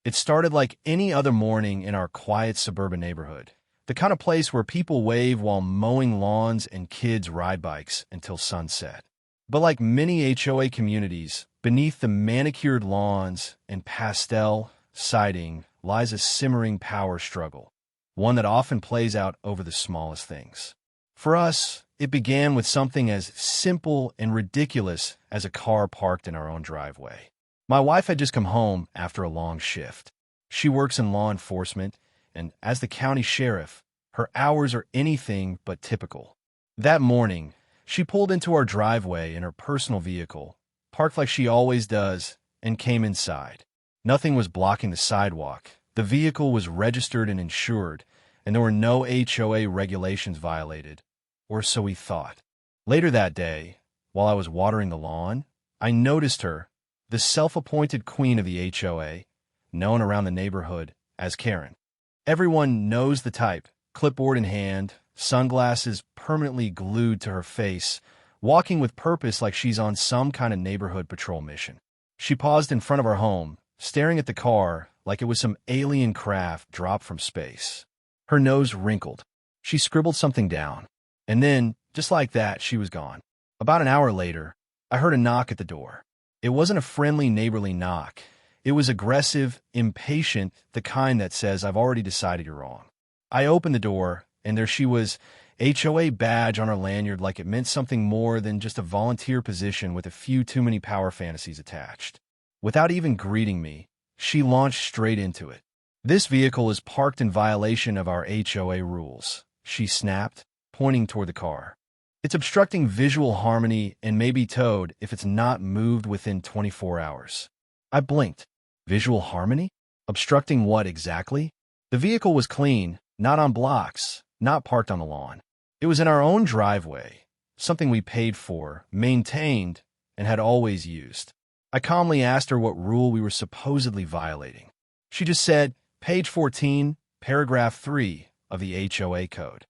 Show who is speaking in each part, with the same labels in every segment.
Speaker 1: It started like any other morning in our quiet suburban neighborhood, the kind of place where people wave while mowing lawns and kids ride bikes until sunset. But like many HOA communities, beneath the manicured lawns and pastel siding lies a simmering power struggle, one that often plays out over the smallest things. For us, it began with something as simple and ridiculous as a car parked in our own driveway. My wife had just come home after a long shift. She works in law enforcement, and as the county sheriff, her hours are anything but typical. That morning, she pulled into our driveway in her personal vehicle, parked like she always does, and came inside. Nothing was blocking the sidewalk. The vehicle was registered and insured, and there were no HOA regulations violated, or so we thought. Later that day, while I was watering the lawn, I noticed her, the self-appointed queen of the HOA, known around the neighborhood as Karen. Everyone knows the type, clipboard in hand, sunglasses permanently glued to her face, walking with purpose like she's on some kind of neighborhood patrol mission. She paused in front of our home, staring at the car like it was some alien craft dropped from space. Her nose wrinkled. She scribbled something down. And then, just like that, she was gone. About an hour later, I heard a knock at the door. It wasn't a friendly neighborly knock. It was aggressive, impatient, the kind that says, "I've already decided you're wrong." I opened the door, and there she was, HOA badge on her lanyard like it meant something more than just a volunteer position with a few too many power fantasies attached. Without even greeting me, she launched straight into it. "This vehicle is parked in violation of our HOA rules," she snapped, pointing toward the car. "It's obstructing visual harmony and may be towed if it's not moved within 24 hours. I blinked. Visual harmony? Obstructing what exactly? The vehicle was clean, not on blocks, not parked on the lawn. It was in our own driveway, something we paid for, maintained, and had always used. I calmly asked her what rule we were supposedly violating. She just said, "Page 14, paragraph 3 of the HOA code."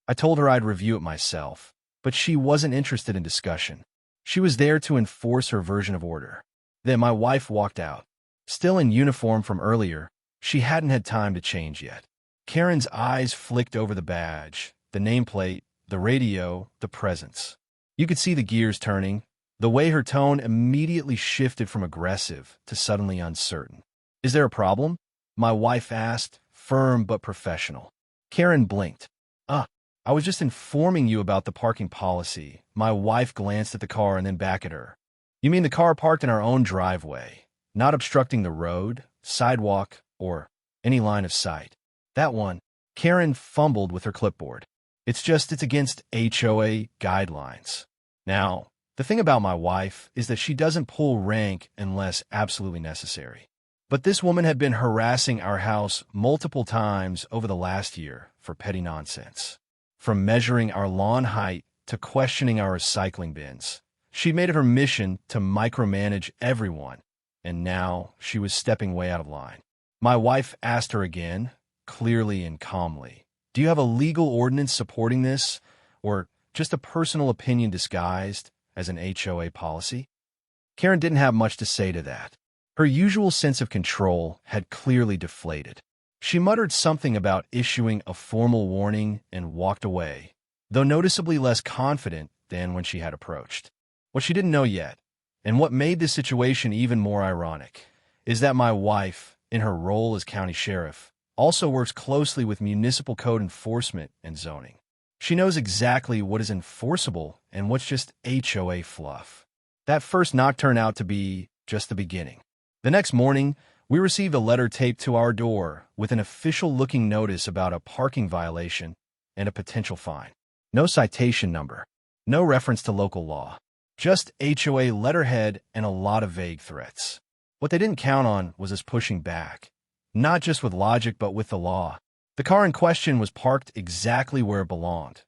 Speaker 1: I told her I'd review it myself, but she wasn't interested in discussion. She was there to enforce her version of order. Then my wife walked out. Still in uniform from earlier, she hadn't had time to change yet. Karen's eyes flicked over the badge, the nameplate, the radio, the presence. You could see the gears turning, the way her tone immediately shifted from aggressive to suddenly uncertain. "Is there a problem?" my wife asked, firm but professional. Karen blinked. I was just informing you about the parking policy." My wife glanced at the car and then back at her. "You mean the car parked in our own driveway, not obstructing the road, sidewalk, or any line of sight?" "That one." Karen fumbled with her clipboard. It's against HOA guidelines." Now, the thing about my wife is that she doesn't pull rank unless absolutely necessary. But this woman had been harassing our house multiple times over the last year for petty nonsense. From measuring our lawn height to questioning our recycling bins, she made it her mission to micromanage everyone, and now she was stepping way out of line. My wife asked her again, clearly and calmly, "Do you have a legal ordinance supporting this, or just a personal opinion disguised as an HOA policy?" Karen didn't have much to say to that. Her usual sense of control had clearly deflated. She muttered something about issuing a formal warning and walked away, though noticeably less confident than when she had approached. What she didn't know yet, and what made this situation even more ironic, is that my wife, in her role as county sheriff, also works closely with municipal code enforcement and zoning. She knows exactly what is enforceable and what's just HOA fluff. That first knock turned out to be just the beginning. The next morning, we received a letter taped to our door with an official-looking notice about a parking violation and a potential fine. No citation number, no reference to local law, just HOA letterhead and a lot of vague threats. What they didn't count on was us pushing back, not just with logic but with the law. The car in question was parked exactly where it belonged,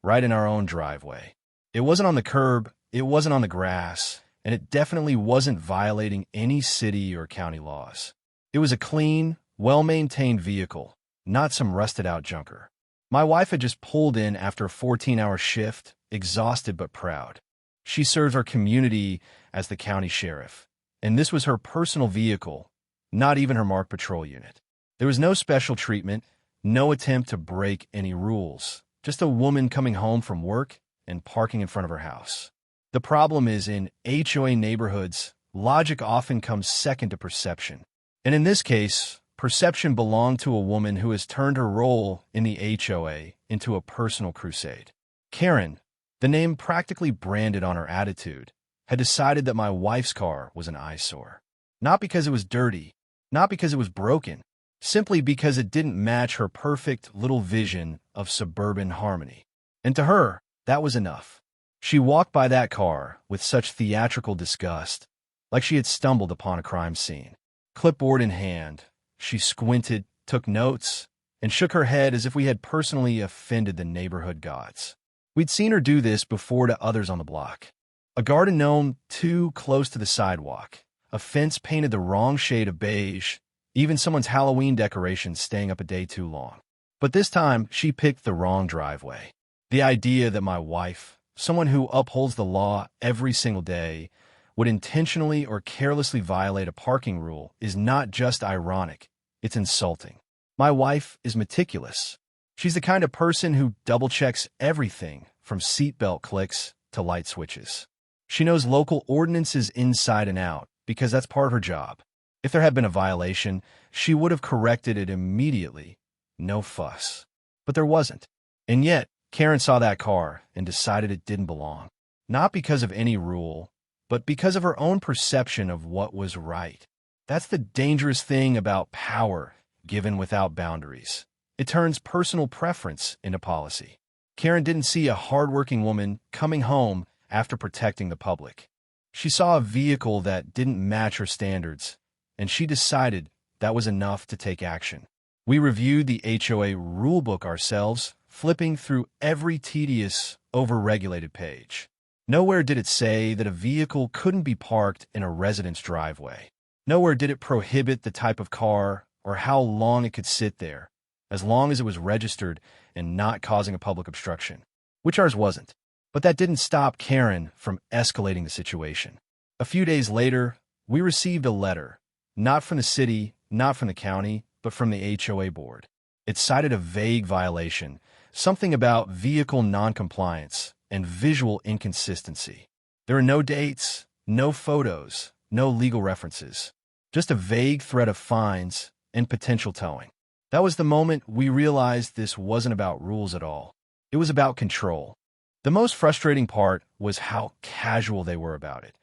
Speaker 1: right in our own driveway. It wasn't on the curb, it wasn't on the grass, and it definitely wasn't violating any city or county laws. It was a clean, well-maintained vehicle, not some rusted-out junker. My wife had just pulled in after a 14-hour shift, exhausted but proud. She serves our community as the county sheriff, and this was her personal vehicle, not even her marked patrol unit. There was no special treatment, no attempt to break any rules, just a woman coming home from work and parking in front of her house. The problem is, in HOA neighborhoods, logic often comes second to perception. And in this case, perception belonged to a woman who has turned her role in the HOA into a personal crusade. Karen, the name practically branded on her attitude, had decided that my wife's car was an eyesore. Not because it was dirty, not because it was broken, simply because it didn't match her perfect little vision of suburban harmony. And to her, that was enough. She walked by that car with such theatrical disgust, like she had stumbled upon a crime scene. Clipboard in hand, she squinted, took notes, and shook her head as if we had personally offended the neighborhood gods. We'd seen her do this before to others on the block. A garden gnome too close to the sidewalk, a fence painted the wrong shade of beige, even someone's Halloween decorations staying up a day too long. But this time, she picked the wrong driveway. The idea that my wife, someone who upholds the law every single day, would intentionally or carelessly violate a parking rule is not just ironic, it's insulting. My wife is meticulous. She's the kind of person who double-checks everything from seatbelt clicks to light switches. She knows local ordinances inside and out because that's part of her job. If there had been a violation, she would have corrected it immediately. No fuss. But there wasn't. And yet, Karen saw that car and decided it didn't belong. Not because of any rule, but because of her own perception of what was right. That's the dangerous thing about power given without boundaries. It turns personal preference into policy. Karen didn't see a hardworking woman coming home after protecting the public. She saw a vehicle that didn't match her standards, and she decided that was enough to take action. We reviewed the HOA rulebook ourselves, flipping through every tedious, overregulated page. Nowhere did it say that a vehicle couldn't be parked in a resident's driveway. Nowhere did it prohibit the type of car or how long it could sit there, as long as it was registered and not causing a public obstruction, which ours wasn't. But that didn't stop Karen from escalating the situation. A few days later, we received a letter, not from the city, not from the county, but from the HOA board. It cited a vague violation, something about vehicle noncompliance and visual inconsistency. There are no dates, no photos, no legal references, just a vague threat of fines and potential towing. That was the moment we realized this wasn't about rules at all. It was about control. The most frustrating part was how casual they were about it,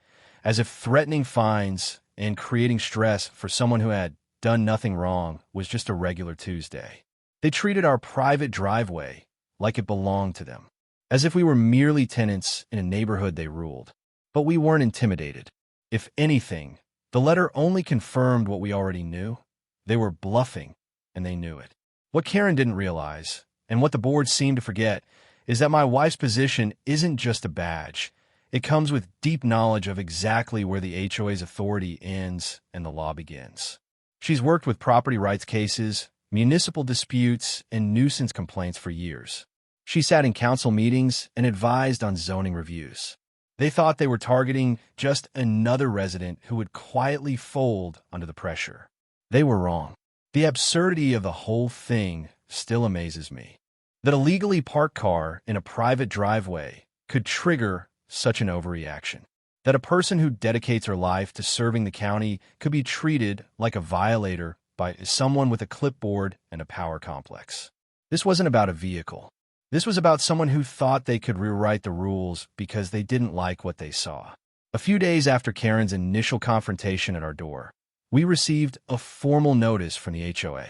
Speaker 1: as if threatening fines and creating stress for someone who had done nothing wrong was just a regular Tuesday. They treated our private driveway like it belonged to them, as if we were merely tenants in a neighborhood they ruled. But we weren't intimidated. If anything, the letter only confirmed what we already knew. They were bluffing, and they knew it. What Karen didn't realize, and what the board seemed to forget, is that my wife's position isn't just a badge. It comes with deep knowledge of exactly where the HOA's authority ends and the law begins. She's worked with property rights cases, municipal disputes, and nuisance complaints for years. She sat in council meetings and advised on zoning reviews. They thought they were targeting just another resident who would quietly fold under the pressure. They were wrong. The absurdity of the whole thing still amazes me. That a legally parked car in a private driveway could trigger such an overreaction. That a person who dedicates her life to serving the county could be treated like a violator by someone with a clipboard and a power complex. This wasn't about a vehicle. This was about someone who thought they could rewrite the rules because they didn't like what they saw. A few days after Karen's initial confrontation at our door, we received a formal notice from the HOA.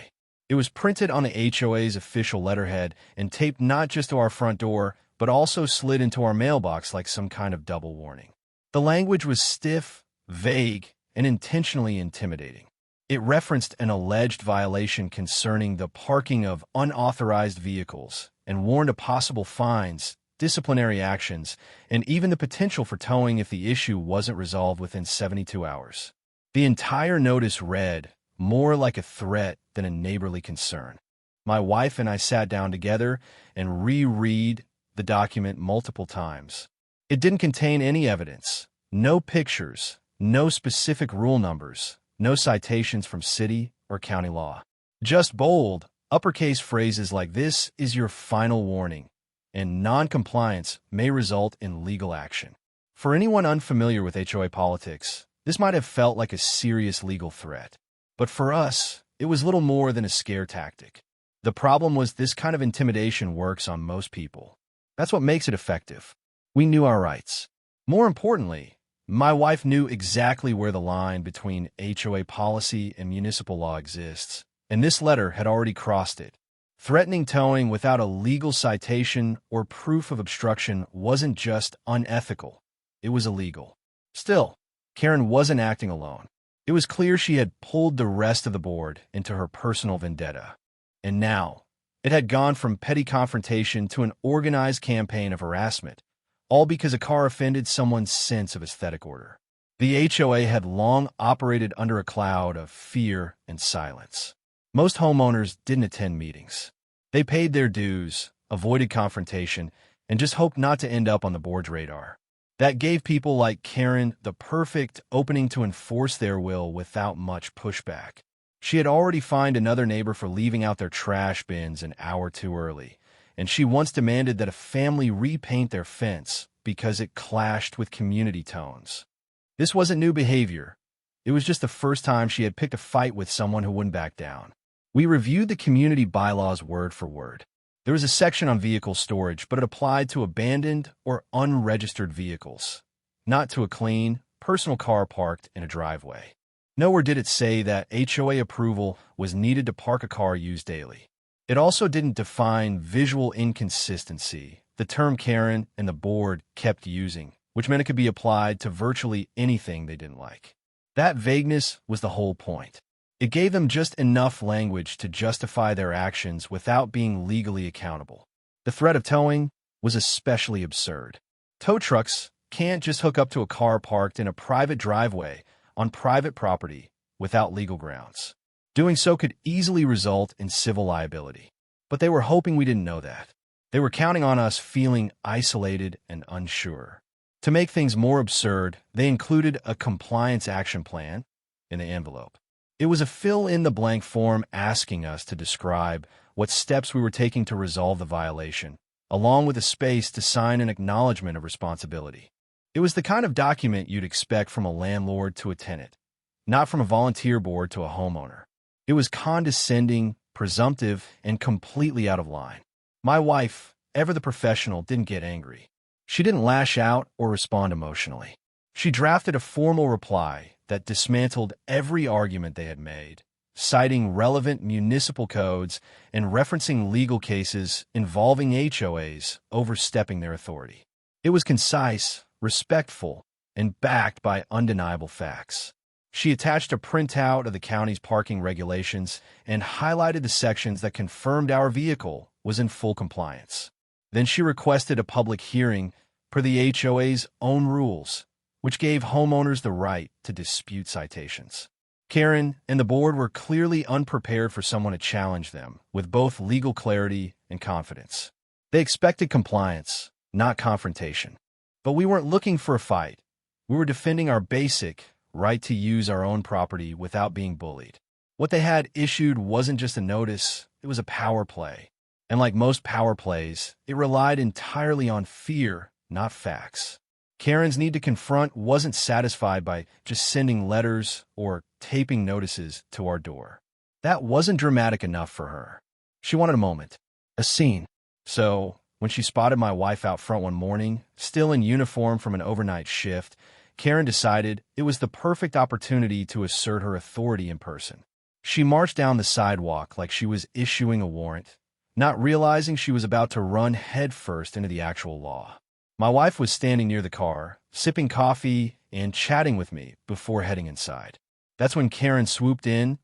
Speaker 1: It was printed on the HOA's official letterhead and taped not just to our front door, but also slid into our mailbox like some kind of double warning. The language was stiff, vague, and intentionally intimidating. It referenced an alleged violation concerning the parking of unauthorized vehicles and warned of possible fines, disciplinary actions, and even the potential for towing if the issue wasn't resolved within 72 hours. The entire notice read more like a threat than a neighborly concern. My wife and I sat down together and reread the document multiple times. It didn't contain any evidence, no pictures, no specific rule numbers, No citations from city or county law. Just bold, uppercase phrases like "this is your final warning," and "non-compliance may result in legal action." For anyone unfamiliar with HOA politics, this might have felt like a serious legal threat. But for us, it was little more than a scare tactic. The problem was this kind of intimidation works on most people. That's what makes it effective. We knew our rights. More importantly, my wife knew exactly where the line between HOA policy and municipal law exists, and this letter had already crossed it. Threatening towing without a legal citation or proof of obstruction wasn't just unethical, it was illegal. Still, Karen wasn't acting alone. It was clear she had pulled the rest of the board into her personal vendetta. And now, it had gone from petty confrontation to an organized campaign of harassment, all because a car offended someone's sense of aesthetic order. The HOA had long operated under a cloud of fear and silence. Most homeowners didn't attend meetings. They paid their dues, avoided confrontation, and just hoped not to end up on the board's radar. That gave people like Karen the perfect opening to enforce their will without much pushback. She had already fined another neighbor for leaving out their trash bins an hour too early, and she once demanded that a family repaint their fence because it clashed with community tones. This wasn't new behavior. It was just the first time she had picked a fight with someone who wouldn't back down. We reviewed the community bylaws word for word. There was a section on vehicle storage, but it applied to abandoned or unregistered vehicles, not to a clean, personal car parked in a driveway. Nowhere did it say that HOA approval was needed to park a car used daily. It also didn't define visual inconsistency, the term Karen and the board kept using, which meant it could be applied to virtually anything they didn't like. That vagueness was the whole point. It gave them just enough language to justify their actions without being legally accountable. The threat of towing was especially absurd. Tow trucks can't just hook up to a car parked in a private driveway on private property without legal grounds. Doing so could easily result in civil liability. But they were hoping we didn't know that. They were counting on us feeling isolated and unsure. To make things more absurd, they included a compliance action plan in the envelope. It was a fill-in-the-blank form asking us to describe what steps we were taking to resolve the violation, along with a space to sign an acknowledgement of responsibility. It was the kind of document you'd expect from a landlord to a tenant, not from a volunteer board to a homeowner. It was condescending, presumptive, and completely out of line. My wife, ever the professional, didn't get angry. She didn't lash out or respond emotionally. She drafted a formal reply that dismantled every argument they had made, citing relevant municipal codes and referencing legal cases involving HOAs overstepping their authority. It was concise, respectful, and backed by undeniable facts. She attached a printout of the county's parking regulations and highlighted the sections that confirmed our vehicle was in full compliance. Then she requested a public hearing per the HOA's own rules, which gave homeowners the right to dispute citations. Karen and the board were clearly unprepared for someone to challenge them with both legal clarity and confidence. They expected compliance, not confrontation. But we weren't looking for a fight. We were defending our basic right to use our own property without being bullied. What they had issued wasn't just a notice, it was a power play. And like most power plays, it relied entirely on fear, not facts. Karen's need to confront wasn't satisfied by just sending letters or taping notices to our door. That wasn't dramatic enough for her. She wanted a moment, a scene. So, when she spotted my wife out front one morning, still in uniform from an overnight shift, Karen decided it was the perfect opportunity to assert her authority in person. She marched down the sidewalk like she was issuing a warrant, not realizing she was about to run headfirst into the actual law. My wife was standing near the car, sipping coffee and chatting with me before heading inside. That's when Karen swooped in,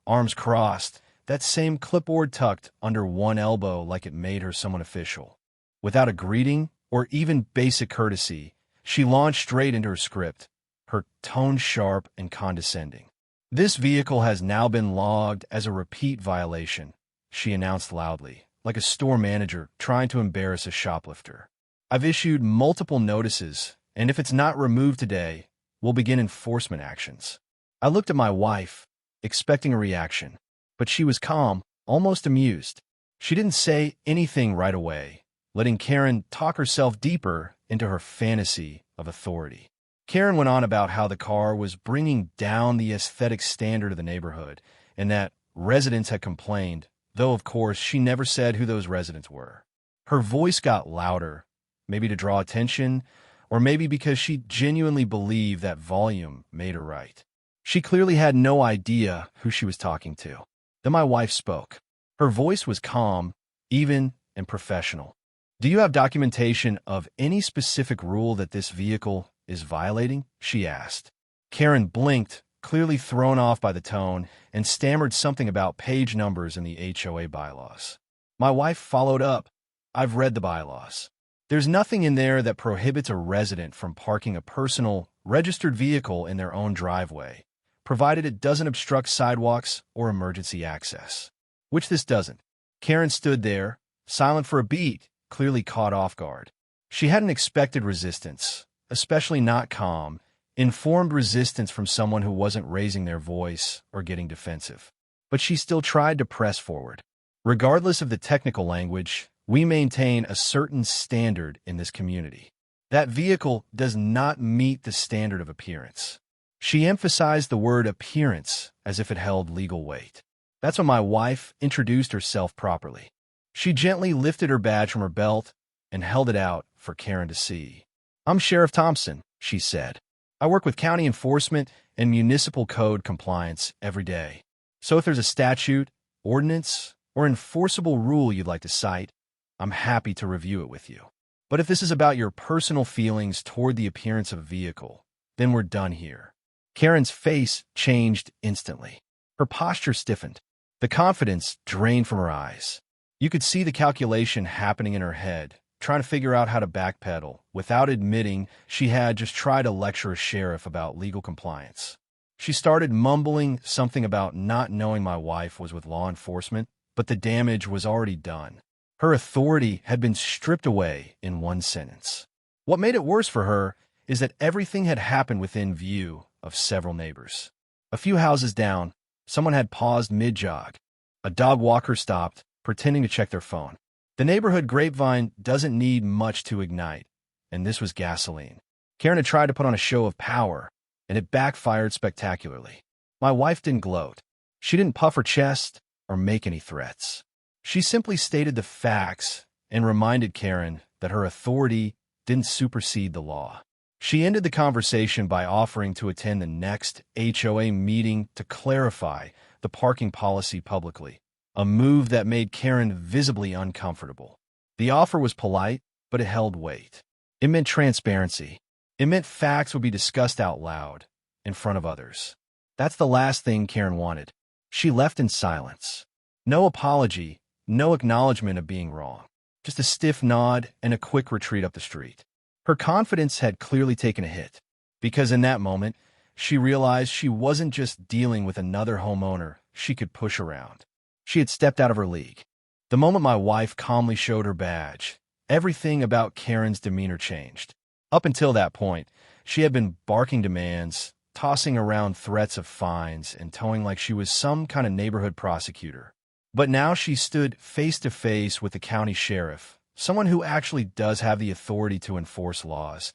Speaker 1: arms crossed, that same clipboard tucked under one elbow like it made her someone official. Without a greeting or even basic courtesy, she launched straight into her script, her tone sharp and condescending. "This vehicle has now been logged as a repeat violation," she announced loudly, like a store manager trying to embarrass a shoplifter. "I've issued multiple notices, and if it's not removed today, we'll begin enforcement actions." I looked at my wife, expecting a reaction, but she was calm, almost amused. She didn't say anything right away, letting Karen talk herself deeper into her fantasy of authority. Karen went on about how the car was bringing down the aesthetic standard of the neighborhood and that residents had complained, though of course she never said who those residents were. Her voice got louder, maybe to draw attention, or maybe because she genuinely believed that volume made her right. She clearly had no idea who she was talking to. Then my wife spoke. Her voice was calm, even, and professional. "Do you have documentation of any specific rule that this vehicle is violating?" she asked. Karen blinked, clearly thrown off by the tone, and stammered something about page numbers in the HOA bylaws. My wife followed up. "I've read the bylaws. There's nothing in there that prohibits a resident from parking a personal, registered vehicle in their own driveway, provided it doesn't obstruct sidewalks or emergency access." Which this doesn't. Karen stood there, silent for a beat, clearly caught off guard. She hadn't expected resistance, especially not calm, informed resistance from someone who wasn't raising their voice or getting defensive. But she still tried to press forward. "Regardless of the technical language, we maintain a certain standard in this community. That vehicle does not meet the standard of appearance." She emphasized the word appearance as if it held legal weight. That's when my wife introduced herself properly. She gently lifted her badge from her belt and held it out for Karen to see. "I'm Sheriff Thompson," she said. "I work with county enforcement and municipal code compliance every day. So if there's a statute, ordinance, or enforceable rule you'd like to cite, I'm happy to review it with you. But if this is about your personal feelings toward the appearance of a vehicle, then we're done here." Karen's face changed instantly. Her posture stiffened. The confidence drained from her eyes. You could see the calculation happening in her head, trying to figure out how to backpedal, without admitting she had just tried to lecture a sheriff about legal compliance. She started mumbling something about not knowing my wife was with law enforcement, but the damage was already done. Her authority had been stripped away in one sentence. What made it worse for her is that everything had happened within view of several neighbors. A few houses down, someone had paused mid-jog. A dog walker stopped, pretending to check their phone. The neighborhood grapevine doesn't need much to ignite, and this was gasoline. Karen had tried to put on a show of power, and it backfired spectacularly. My wife didn't gloat. She didn't puff her chest or make any threats. She simply stated the facts and reminded Karen that her authority didn't supersede the law. She ended the conversation by offering to attend the next HOA meeting to clarify the parking policy publicly, a move that made Karen visibly uncomfortable. The offer was polite, but it held weight. It meant transparency. It meant facts would be discussed out loud, in front of others. That's the last thing Karen wanted. She left in silence. No apology, no acknowledgement of being wrong. Just a stiff nod and a quick retreat up the street. Her confidence had clearly taken a hit, because in that moment, she realized she wasn't just dealing with another homeowner she could push around. She had stepped out of her league. The moment my wife calmly showed her badge, everything about Karen's demeanor changed. Up until that point, she had been barking demands, tossing around threats of fines, and towing like she was some kind of neighborhood prosecutor. But now she stood face to face with the county sheriff, someone who actually does have the authority to enforce laws,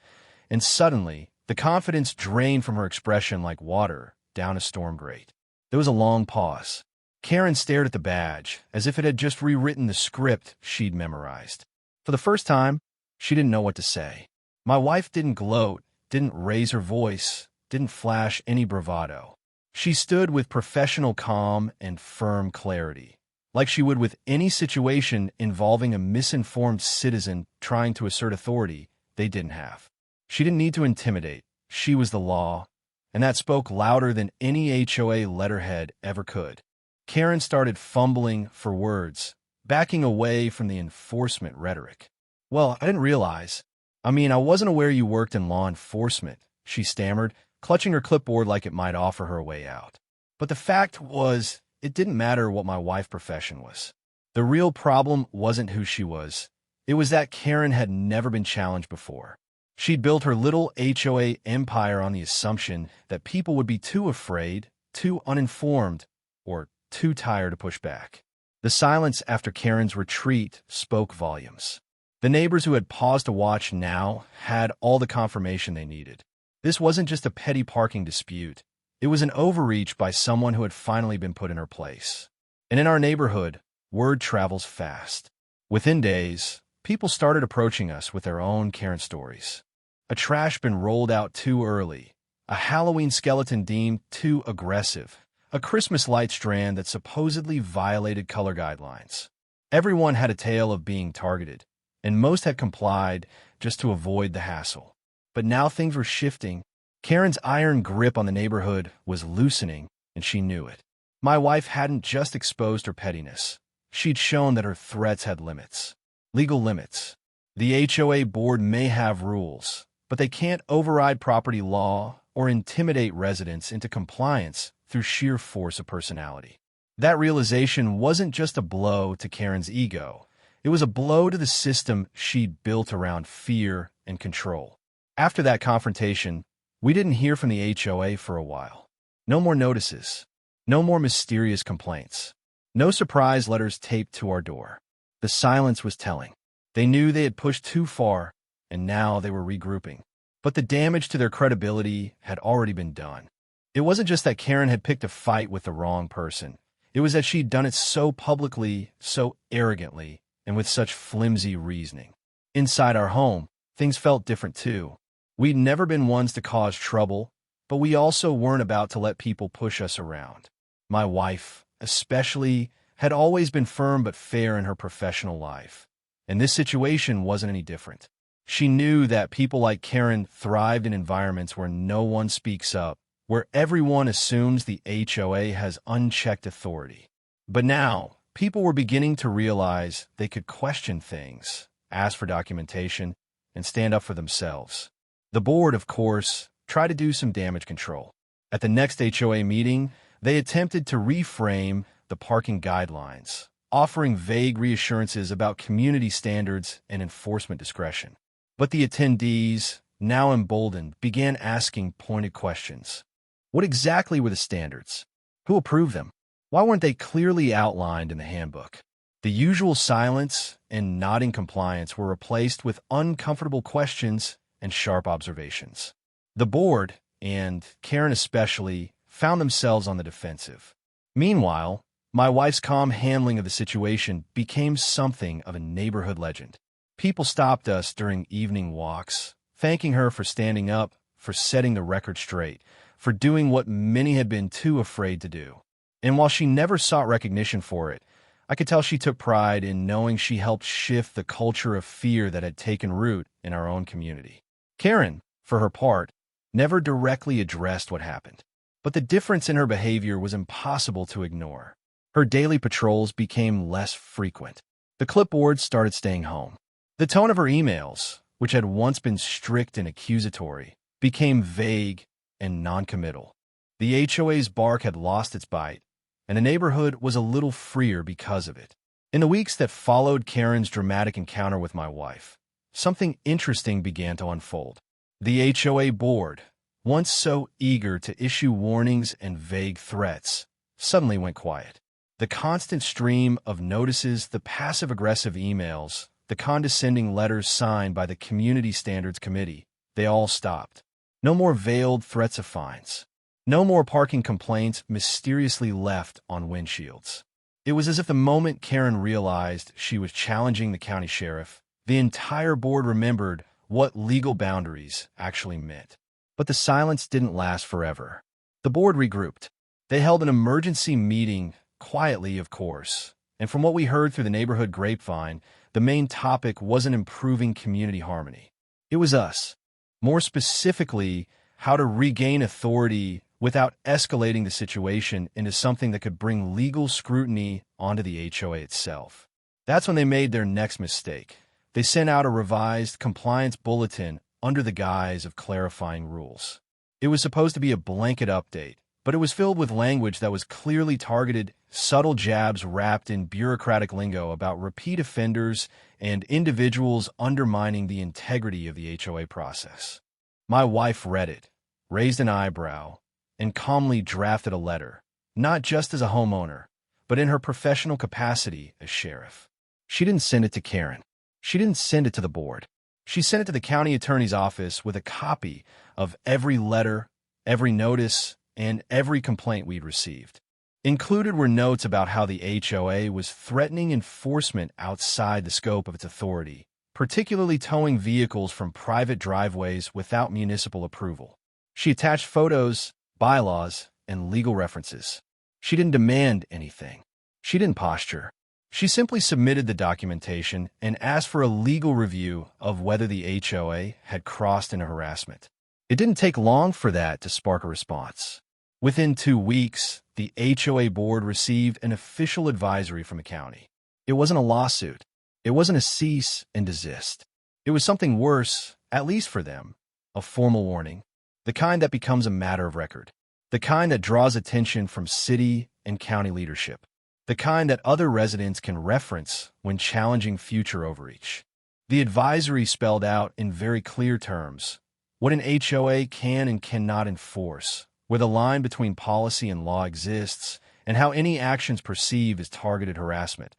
Speaker 1: and suddenly, the confidence drained from her expression like water down a storm grate. There was a long pause. Karen stared at the badge, as if it had just rewritten the script she'd memorized. For the first time, she didn't know what to say. My wife didn't gloat, didn't raise her voice, didn't flash any bravado. She stood with professional calm and firm clarity, like she would with any situation involving a misinformed citizen trying to assert authority they didn't have. She didn't need to intimidate. She was the law, and that spoke louder than any HOA letterhead ever could. Karen started fumbling for words, backing away from the enforcement rhetoric. "Well, I didn't realize. I wasn't aware you worked in law enforcement," she stammered, clutching her clipboard like it might offer her a way out. But the fact was, it didn't matter what my wife's profession was. The real problem wasn't who she was. It was that Karen had never been challenged before. She'd built her little HOA empire on the assumption that people would be too afraid, too uninformed, or too tired to push back. The silence after Karen's retreat spoke volumes. The neighbors who had paused to watch now had all the confirmation they needed. This wasn't just a petty parking dispute. It was an overreach by someone who had finally been put in her place. And in our neighborhood, word travels fast. Within days, people started approaching us with their own Karen stories. A trash bin rolled out too early, a Halloween skeleton deemed too aggressive, a Christmas light strand that supposedly violated color guidelines. Everyone had a tale of being targeted, and most had complied just to avoid the hassle. But now things were shifting. Karen's iron grip on the neighborhood was loosening, and she knew it. My wife hadn't just exposed her pettiness. She'd shown that her threats had limits. Legal limits. The HOA board may have rules, but they can't override property law or intimidate residents into compliance through sheer force of personality. That realization wasn't just a blow to Karen's ego. It was a blow to the system she'd built around fear and control. After that confrontation, we didn't hear from the HOA for a while. No more notices. No more mysterious complaints. No surprise letters taped to our door. The silence was telling. They knew they had pushed too far, and now they were regrouping. But the damage to their credibility had already been done. It wasn't just that Karen had picked a fight with the wrong person. It was that she'd done it so publicly, so arrogantly, and with such flimsy reasoning. Inside our home, things felt different too. We'd never been ones to cause trouble, but we also weren't about to let people push us around. My wife, especially, had always been firm but fair in her professional life, and this situation wasn't any different. She knew that people like Karen thrived in environments where no one speaks up, where everyone assumes the HOA has unchecked authority. But now, people were beginning to realize they could question things, ask for documentation, and stand up for themselves. The board, of course, tried to do some damage control. At the next HOA meeting, they attempted to reframe the parking guidelines, offering vague reassurances about community standards and enforcement discretion. But the attendees, now emboldened, began asking pointed questions. What exactly were the standards? Who approved them? Why weren't they clearly outlined in the handbook? The usual silence and nodding compliance were replaced with uncomfortable questions and sharp observations. The board, and Karen especially, found themselves on the defensive. Meanwhile, my wife's calm handling of the situation became something of a neighborhood legend. People stopped us during evening walks, thanking her for standing up, for setting the record straight, for doing what many had been too afraid to do. And while she never sought recognition for it, I could tell she took pride in knowing she helped shift the culture of fear that had taken root in our own community. Karen, for her part, never directly addressed what happened, but the difference in her behavior was impossible to ignore. Her daily patrols became less frequent. The clipboard started staying home. The tone of her emails, which had once been strict and accusatory, became vague and noncommittal. The HOA's bark had lost its bite, and the neighborhood was a little freer because of it. In the weeks that followed Karen's dramatic encounter with my wife, something interesting began to unfold. The HOA board, once so eager to issue warnings and vague threats, suddenly went quiet. The constant stream of notices, the passive-aggressive emails, the condescending letters signed by the Community Standards Committee, they all stopped. No more veiled threats of fines. No more parking complaints mysteriously left on windshields. It was as if the moment Karen realized she was challenging the county sheriff, the entire board remembered what legal boundaries actually meant. But the silence didn't last forever. The board regrouped. They held an emergency meeting, quietly, of course, and from what we heard through the neighborhood grapevine, the main topic wasn't improving community harmony. It was us. More specifically, how to regain authority without escalating the situation into something that could bring legal scrutiny onto the HOA itself. That's when they made their next mistake. They sent out a revised compliance bulletin under the guise of clarifying rules. It was supposed to be a blanket update, but it was filled with language that was clearly targeted, subtle jabs wrapped in bureaucratic lingo about repeat offenders and individuals undermining the integrity of the HOA process. My wife read it, raised an eyebrow, and calmly drafted a letter, not just as a homeowner, but in her professional capacity as sheriff. She didn't send it to Karen. She didn't send it to the board. She sent it to the county attorney's office with a copy of every letter, every notice, and every complaint we'd received. Included were notes about how the HOA was threatening enforcement outside the scope of its authority, particularly towing vehicles from private driveways without municipal approval. She attached photos, bylaws, and legal references. She didn't demand anything. She didn't posture. She simply submitted the documentation and asked for a legal review of whether the HOA had crossed into harassment. It didn't take long for that to spark a response. Within 2 weeks, the HOA board received an official advisory from the county. It wasn't a lawsuit. It wasn't a cease and desist. It was something worse, at least for them, a formal warning, the kind that becomes a matter of record, the kind that draws attention from city and county leadership, the kind that other residents can reference when challenging future overreach. The advisory spelled out in very clear terms what an HOA can and cannot enforce, where the line between policy and law exists, and how any actions perceived as targeted harassment,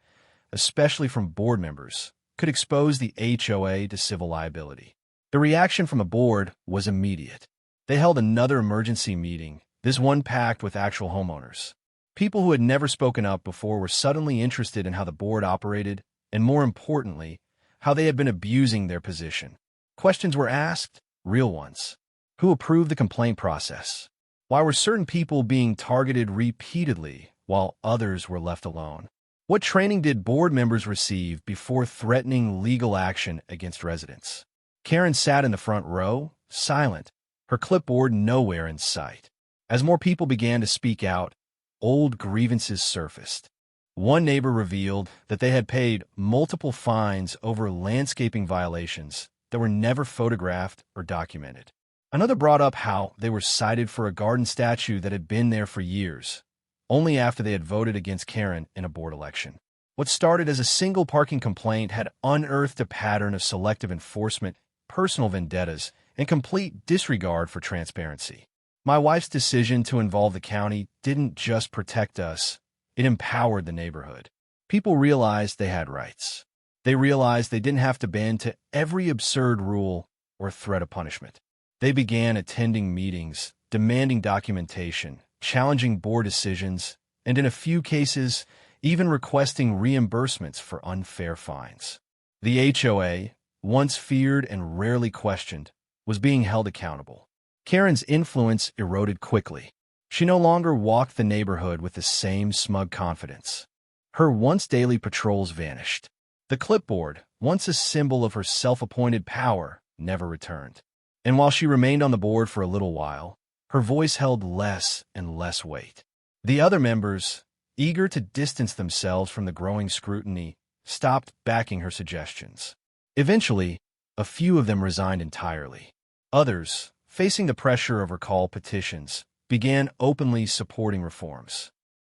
Speaker 1: especially from board members, could expose the HOA to civil liability. The reaction from the board was immediate. They held another emergency meeting, this one packed with actual homeowners. People who had never spoken up before were suddenly interested in how the board operated, and more importantly, how they had been abusing their position. Questions were asked, real ones. Who approved the complaint process? Why were certain people being targeted repeatedly while others were left alone? What training did board members receive before threatening legal action against residents? Karen sat in the front row, silent, her clipboard nowhere in sight. As more people began to speak out, old grievances surfaced. One neighbor revealed that they had paid multiple fines over landscaping violations that were never photographed or documented. Another brought up how they were cited for a garden statue that had been there for years, only after they had voted against Karen in a board election. What started as a single parking complaint had unearthed a pattern of selective enforcement, personal vendettas, and complete disregard for transparency. My wife's decision to involve the county didn't just protect us, it empowered the neighborhood. People realized they had rights. They realized they didn't have to bend to every absurd rule or threat of punishment. They began attending meetings, demanding documentation, challenging board decisions, and in a few cases, even requesting reimbursements for unfair fines. The HOA, once feared and rarely questioned, was being held accountable. Karen's influence eroded quickly. She no longer walked the neighborhood with the same smug confidence. Her once daily patrols vanished. The clipboard, once a symbol of her self-appointed power, never returned. And while she remained on the board for a little while, her voice held less and less weight. The other members, eager to distance themselves from the growing scrutiny, stopped backing her suggestions. Eventually, a few of them resigned entirely. Others, facing the pressure of recall petitions, began openly supporting reforms.